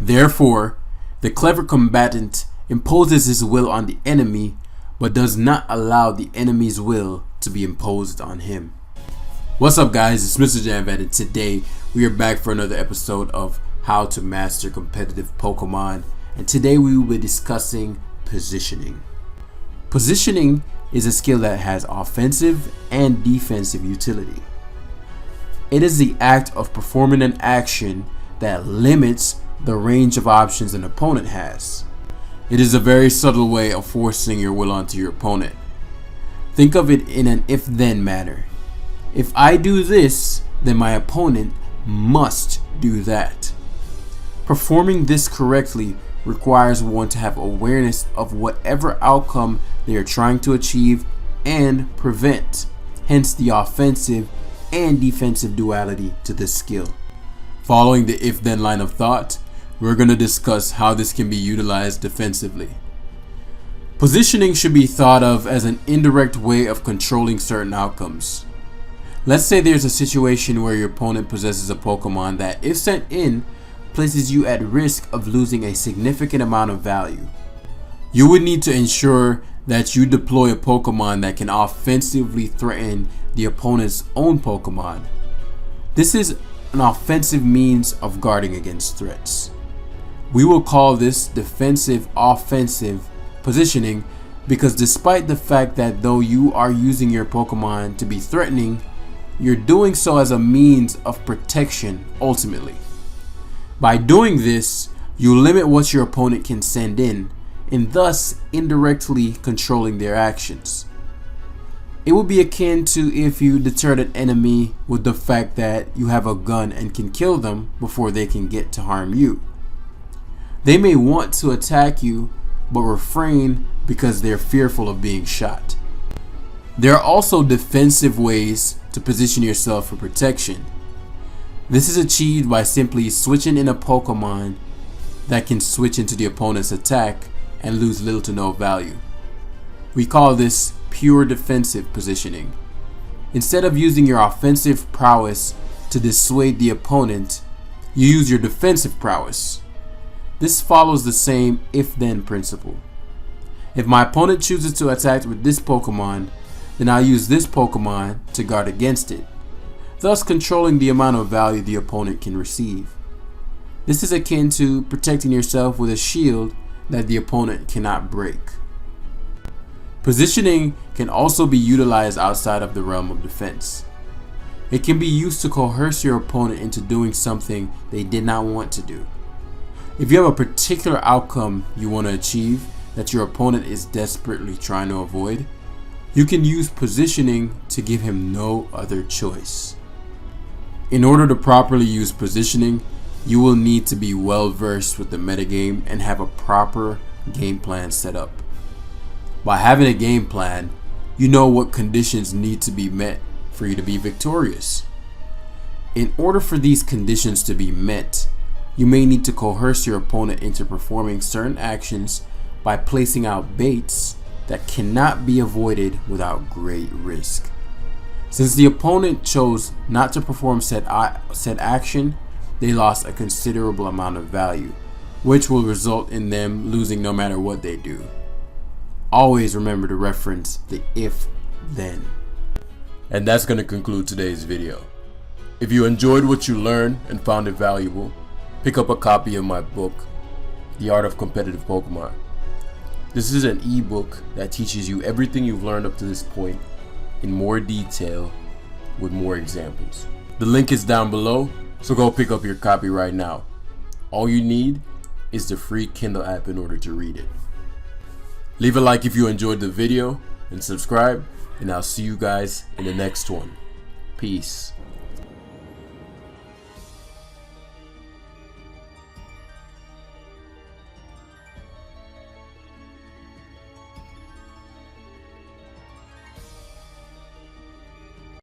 Therefore, the clever combatant imposes his will on the enemy, but does not allow the enemy's will to be imposed on him. What's up, guys? It's Mrjamvad, and today we are back for another episode of How to Master Competitive Pokemon, and today we will be discussing positioning. Positioning is a skill that has offensive and defensive utility. It is the act of performing an action that limits the range of options an opponent has. It is a very subtle way of forcing your will onto your opponent. Think of it in an if-then manner. If I do this, then my opponent must do that. Performing this correctly requires one to have awareness of whatever outcome they are trying to achieve and prevent, hence the offensive and defensive duality to this skill. Following the if-then line of thought, we're going to discuss how this can be utilized defensively. Positioning should be thought of as an indirect way of controlling certain outcomes. Let's say there's a situation where your opponent possesses a Pokemon that, if sent in, places you at risk of losing a significant amount of value. You would need to ensure that you deploy a Pokemon that can offensively threaten the opponent's own Pokemon. This is an offensive means of guarding against threats. We will call this defensive offensive positioning because despite the fact that though you are using your Pokemon to be threatening, you're doing so as a means of protection ultimately. By doing this, you limit what your opponent can send in and thus indirectly controlling their actions. It would be akin to if you deterred an enemy with the fact that you have a gun and can kill them before they can get to harm you. They may want to attack you but refrain because they're fearful of being shot. There are also defensive ways to position yourself for protection. This is achieved by simply switching in a Pokemon that can switch into the opponent's attack and lose little to no value. We call this pure defensive positioning. Instead of using your offensive prowess to dissuade the opponent, you use your defensive prowess. This follows the same if-then principle. If my opponent chooses to attack with this Pokemon, then I'll use this Pokemon to guard against it, thus controlling the amount of value the opponent can receive. This is akin to protecting yourself with a shield that the opponent cannot break. Positioning can also be utilized outside of the realm of defense. It can be used to coerce your opponent into doing something they did not want to do. If you have a particular outcome you want to achieve that your opponent is desperately trying to avoid, you can use positioning to give him no other choice. In order to properly use positioning, you will need to be well versed with the metagame and have a proper game plan set up. By having a game plan, you know what conditions need to be met for you to be victorious. In order for these conditions to be met, you may need to coerce your opponent into performing certain actions by placing out baits that cannot be avoided without great risk. Since the opponent chose not to perform said action, they lost a considerable amount of value, which will result in them losing no matter what they do. Always remember to reference the if-then. And that's going to conclude today's video. If you enjoyed what you learned and found it valuable, pick up a copy of my book, The Art of Competitive Pokemon. This is an ebook that teaches you everything you've learned up to this point in more detail with more examples. The link is down below, so go pick up your copy right now. All you need is the free Kindle app in order to read it. Leave a like if you enjoyed the video and subscribe, and I'll see you guys in the next one. Peace.